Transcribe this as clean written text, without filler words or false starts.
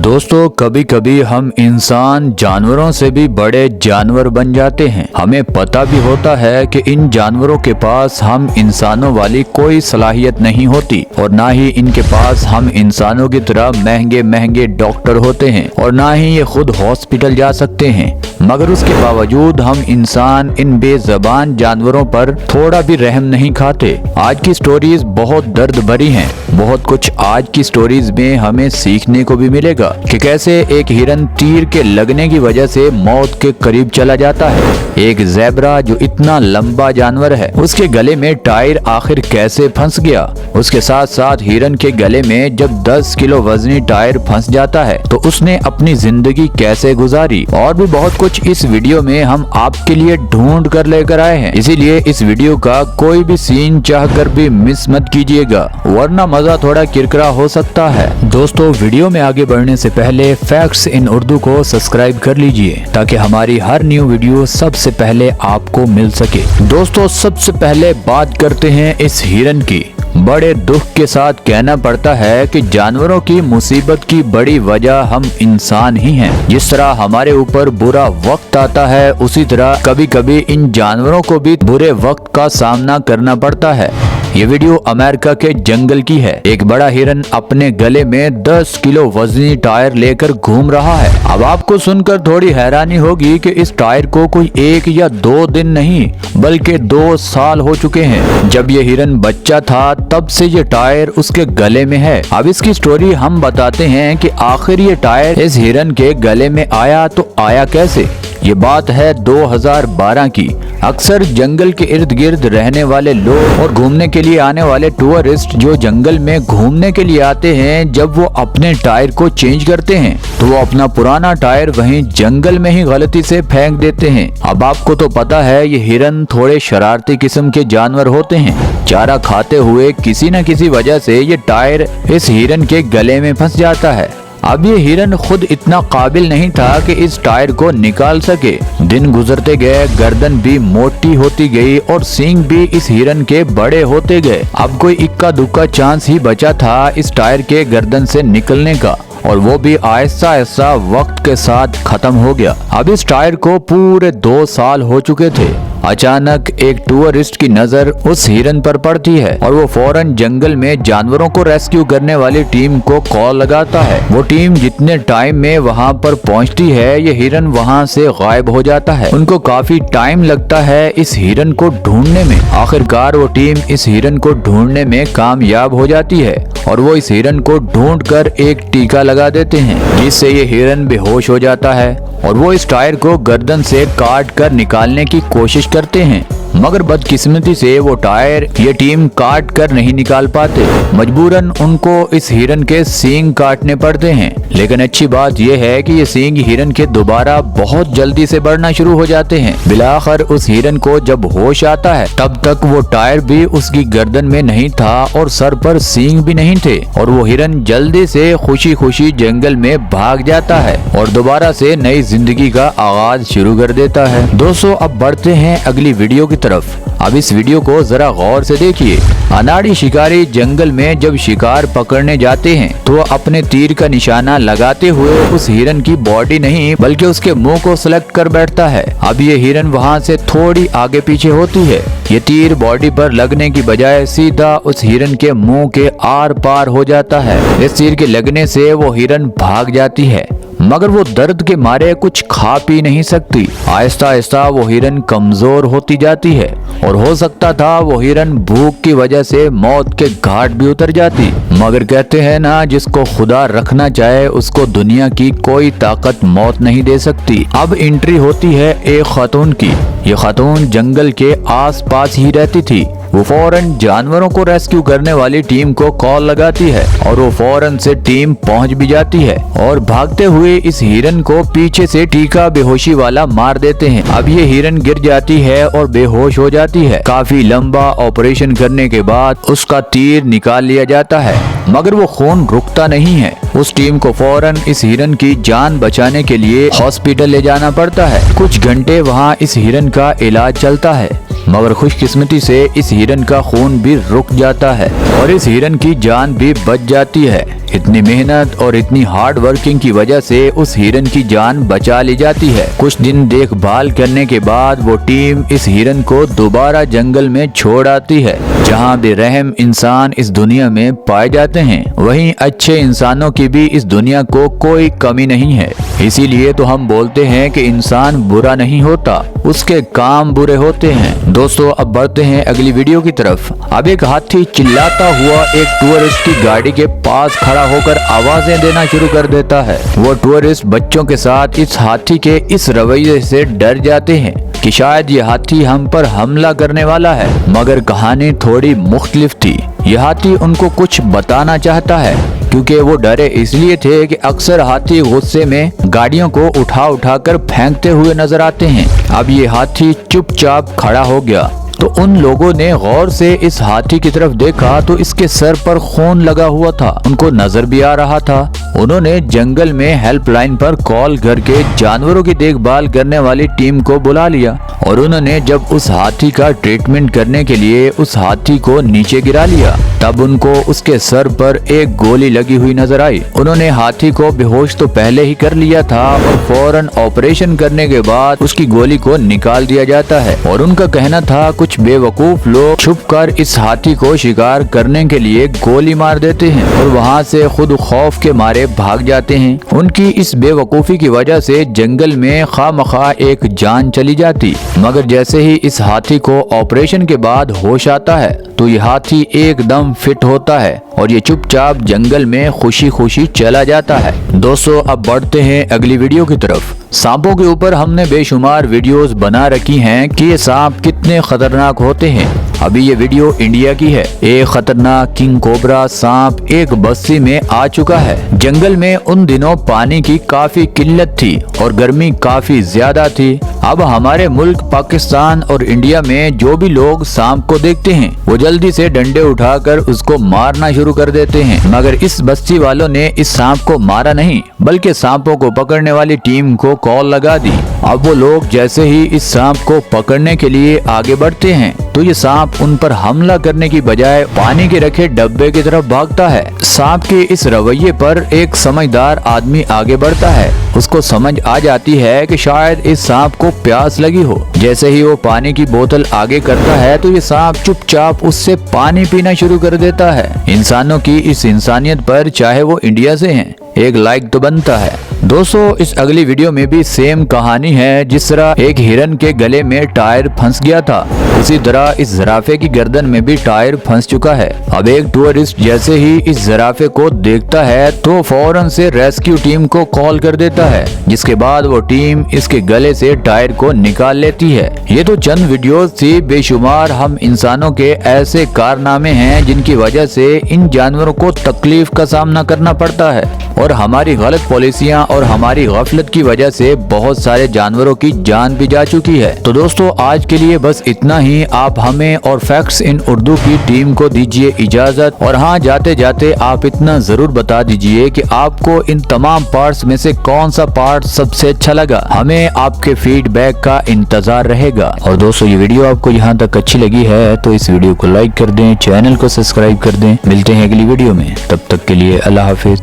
दोस्तों, कभी कभी हम इंसान जानवरों से भी बड़े जानवर बन जाते हैं। हमें पता भी होता है कि इन जानवरों के पास हम इंसानों वाली कोई सलाहियत नहीं होती और ना ही इनके पास हम इंसानों की तरह महंगे महंगे डॉक्टर होते हैं और ना ही ये खुद हॉस्पिटल जा सकते हैं। मगर उसके बावजूद हम इंसान इन बेज़बान जानवरों पर थोड़ा भी रहम नहीं खाते। आज की स्टोरीज बहुत दर्द भरी हैं। बहुत कुछ आज की स्टोरीज में हमें सीखने को भी मिलेगा कि कैसे एक हिरन तीर के लगने की वजह से मौत के करीब चला जाता है। एक ज़ेब्रा जो इतना लंबा जानवर है, उसके गले में टायर आखिर कैसे फंस गया। उसके साथ साथ हिरन के गले में जब 10 किलो वजनी टायर फंस जाता है तो उसने अपनी जिंदगी कैसे गुजारी, और भी बहुत कुछ इस वीडियो में हम आपके लिए ढूंढ कर लेकर आए हैं। इसीलिए इस वीडियो का कोई भी सीन चाहकर भी मिस मत कीजिएगा, वरना मजा थोड़ा किरकिरा हो सकता है। दोस्तों, वीडियो में आगे बढ़ने से पहले फैक्ट्स इन उर्दू को सब्सक्राइब कर लीजिए ताकि हमारी हर न्यू वीडियो सबसे पहले आपको मिल सके। दोस्तों, सबसे पहले बात करते हैं इस हिरन की। बड़े दुख के साथ कहना पड़ता है कि जानवरों की मुसीबत की बड़ी वजह हम इंसान ही हैं। जिस तरह हमारे ऊपर बुरा वक्त आता है, उसी तरह कभी कभी इन जानवरों को भी बुरे वक्त का सामना करना पड़ता है। ये वीडियो अमेरिका के जंगल की है। एक बड़ा हिरन अपने गले में 10 किलो वजनी टायर लेकर घूम रहा है। अब आपको सुनकर थोड़ी हैरानी होगी कि इस टायर को कोई 1 या 2 दिन नहीं बल्कि 2 साल हो चुके हैं। जब ये हिरन बच्चा था तब से ये टायर उसके गले में है। अब इसकी स्टोरी हम बताते हैं कि आखिर ये टायर इस हिरन के गले में आया तो आया कैसे। ये बात है 2012 की। अक्सर जंगल के इर्द गिर्द रहने वाले लोग और घूमने के लिए आने वाले टूरिस्ट जो जंगल में घूमने के लिए आते हैं, जब वो अपने टायर को चेंज करते हैं तो वो अपना पुराना टायर वहीं जंगल में ही गलती से फेंक देते हैं। अब आपको तो पता है ये हिरन थोड़े शरारती किस्म के जानवर होते हैं। चारा खाते हुए किसी न किसी वजह से ये टायर इस हिरन के गले में फंस जाता है। अब ये हिरन खुद इतना काबिल नहीं था कि इस टायर को निकाल सके। दिन गुजरते गए, गर्दन भी मोटी होती गई और सींग भी इस हिरन के बड़े होते गए। अब कोई इक्का दुक्का चांस ही बचा था इस टायर के गर्दन से निकलने का, और वो भी आहिस्ता आहिस्ता वक्त के साथ खत्म हो गया। अब इस टायर को पूरे 2 साल हो चुके थे। अचानक एक टूरिस्ट की नजर उस हिरन पर पड़ती है और वो फौरन जंगल में जानवरों को रेस्क्यू करने वाली टीम को कॉल लगाता है। वो टीम जितने टाइम में वहाँ पर पहुँचती है, ये हिरन वहाँ से गायब हो जाता है। उनको काफी टाइम लगता है इस हिरन को ढूंढने में। आखिरकार वो टीम इस हिरन को ढूंढने में कामयाब हो जाती है और वो इस हिरन को ढूंढकर एक टीका लगा देते हैं, जिससे ये हिरन बेहोश हो जाता है और वो इस टायर को गर्दन से काट कर निकालने की कोशिश करते हैं। मगर बदकिस्मती से वो टायर ये टीम काट कर नहीं निकाल पाते। मजबूरन उनको इस हिरन के सींग काटने पड़ते हैं। लेकिन अच्छी बात यह है कि ये सींग हिरन के दोबारा बहुत जल्दी से बढ़ना शुरू हो जाते हैं। बिलाखिर उस हिरन को जब होश आता है तब तक वो टायर भी उसकी गर्दन में नहीं था और सर पर सींग भी नहीं थे, और वो हिरन जल्दी से खुशी खुशी जंगल में भाग जाता है और दोबारा से नई जिंदगी का आगाज शुरू कर देता है। दोस्तों, अब बढ़ते हैं अगली वीडियो की तरफ। अब इस वीडियो को जरा गौर से देखिए। अनाड़ी शिकारी जंगल में जब शिकार पकड़ने जाते हैं तो वो अपने तीर का निशाना लगाते हुए उस हिरन की बॉडी नहीं बल्कि उसके मुंह को सेलेक्ट कर बैठता है। अब ये हिरन वहाँ से थोड़ी आगे पीछे होती है। ये तीर बॉडी पर लगने की बजाय सीधा उस हिरन के मुंह के आर पार हो जाता है। इस तीर के लगने से वो हिरन भाग जाती है, मगर वो दर्द के मारे कुछ खा पी नहीं सकती। आहिस्ता आहिस्ता वो हिरन कमजोर होती जाती है और हो सकता था वो हिरन भूख की वजह से मौत के घाट भी उतर जाती। मगर कहते हैं ना, जिसको खुदा रखना चाहे उसको दुनिया की कोई ताकत मौत नहीं दे सकती। अब एंट्री होती है एक खातून की। ये खातून जंगल के आस पास ही रहती थी। वो फौरन जानवरों को रेस्क्यू करने वाली टीम को कॉल लगाती है और वो फौरन से टीम पहुंच भी जाती है और भागते हुए इस हिरन को पीछे से टीका बेहोशी वाला मार देते हैं। अब ये हिरन गिर जाती है और बेहोश हो जाती है। काफी लंबा ऑपरेशन करने के बाद उसका तीर निकाल लिया जाता है, मगर वो खून रुकता नहीं है। उस टीम को फौरन इस हिरन की जान बचाने के लिए हॉस्पिटल ले जाना पड़ता है। कुछ घंटे वहाँ इस हिरन का इलाज चलता है, मगर खुशकिस्मती से इस हिरन का खून भी रुक जाता है और इस हिरन की जान भी बच जाती है। इतनी मेहनत और इतनी हार्ड वर्किंग की वजह से उस हिरन की जान बचा ली जाती है। कुछ दिन देखभाल करने के बाद वो टीम इस हिरन को दोबारा जंगल में छोड़ आती है, जहाँ बेरहम इंसान इस दुनिया में पाए जाते हैं, वहीं अच्छे इंसानों की भी इस दुनिया को कोई कमी नहीं है। इसीलिए तो हम बोलते हैं कि इंसान बुरा नहीं होता, उसके काम बुरे होते हैं। दोस्तों अब बढ़ते हैं अगली वीडियो की तरफ। अब एक हाथी चिल्लाता हुआ एक टूरिस्ट की गाड़ी के पास खड़ा होकर आवाजें देना शुरू कर देता है। वो टूरिस्ट बच्चों के साथ इस हाथी के इस रवैये से डर जाते हैं कि शायद ये हाथी हम पर हमला करने वाला है, मगर कहानी थोड़ी मुख्तलिफ थी। यह हाथी उनको कुछ बताना चाहता है, क्योंकि वो डरे इसलिए थे कि अक्सर हाथी गुस्से में गाड़ियों को उठा उठा कर फेंकते हुए नजर आते हैं। अब ये हाथी चुपचाप खड़ा हो गया तो उन लोगों ने गौर से इस हाथी की तरफ देखा तो इसके सर पर खून लगा हुआ था, उनको नजर भी आ रहा था। उन्होंने जंगल में हेल्पलाइन पर कॉल करके जानवरों की देखभाल करने वाली टीम को बुला लिया और उन्होंने जब उस हाथी का ट्रीटमेंट करने के लिए उस हाथी को नीचे गिरा लिया, तब उनको उसके सर पर एक गोली लगी हुई नजर आई। उन्होंने हाथी को बेहोश तो पहले ही कर लिया था और फौरन ऑपरेशन करने के बाद उसकी गोली को निकाल दिया जाता है। और उनका कहना था कुछ बेवकूफ लोग छुपकर इस हाथी को शिकार करने के लिए गोली मार देते हैं और वहाँ से खुद खौफ के मारे भाग जाते हैं। उनकी इस बेवकूफी की वजह से जंगल में खामखा एक जान चली जाती, मगर जैसे ही इस हाथी को ऑपरेशन के बाद होश आता है तो ये हाथी एकदम फिट होता है और ये चुपचाप जंगल में खुशी खुशी चला जाता है। दोस्तों अब बढ़ते हैं अगली वीडियो की तरफ। सांपों के ऊपर हमने बेशुमार वीडियोस बना रखी हैं कि ये सांप कितने खतरनाक होते हैं। अभी ये वीडियो इंडिया की है। एक खतरनाक किंग कोबरा सांप एक बस्ती में आ चुका है। जंगल में उन दिनों पानी की काफी किल्लत थी और गर्मी काफी ज्यादा थी। अब हमारे मुल्क पाकिस्तान और इंडिया में जो भी लोग सांप को देखते हैं वो जल्दी से डंडे उठाकर उसको मारना शुरू कर देते हैं, मगर इस बस्ती वालों ने इस सांप को मारा नहीं बल्कि सांपों को पकड़ने वाली टीम को कॉल लगा दी। अब वो लोग जैसे ही इस सांप को पकड़ने के लिए आगे बढ़ते हैं तो ये सांप उन पर हमला करने की बजाय पानी के रखे डब्बे की तरफ भागता है। सांप के इस रवैये पर एक समझदार आदमी आगे बढ़ता है। उसको समझ आ जाती है कि शायद इस सांप को प्यास लगी हो। जैसे ही वो पानी की बोतल आगे करता है तो ये सांप चुपचाप उससे पानी पीना शुरू कर देता है। इंसानों की इस इंसानियत पर चाहे वो इंडिया से हैं एक लाइक तो बनता है। दोस्तों इस अगली वीडियो में भी सेम कहानी है। जिस तरह एक हिरन के गले में टायर फंस गया था, उसी तरह इस जराफे की गर्दन में भी टायर फंस चुका है। अब एक टूरिस्ट जैसे ही इस जराफे को देखता है तो फौरन से रेस्क्यू टीम को कॉल कर देता है, जिसके बाद वो टीम इसके गले से टायर को निकाल लेती है। ये तो चंद वीडियोस थी, बेशुमार हम इंसानों के ऐसे कारनामे हैं जिनकी वजह से इन जानवरों को तकलीफ का सामना करना पड़ता है और हमारी गलत पॉलिसियां और हमारी गफलत की वजह से बहुत सारे जानवरों की जान भी जा चुकी है। तो दोस्तों आज के लिए बस इतना ही। आप हमें और फैक्ट्स इन उर्दू की टीम को दीजिए इजाजत। और हाँ, जाते जाते आप इतना जरूर बता दीजिए कि आपको इन तमाम पार्ट्स में से कौन सा पार्ट सबसे अच्छा लगा। हमें आपके फीडबैक का इंतजार रहेगा। और दोस्तों ये वीडियो आपको यहाँ तक अच्छी लगी है तो इस वीडियो को लाइक कर दें, चैनल को सब्सक्राइब कर दें। मिलते हैं अगली वीडियो में, तब तक के लिए अल्लाह हाफिज।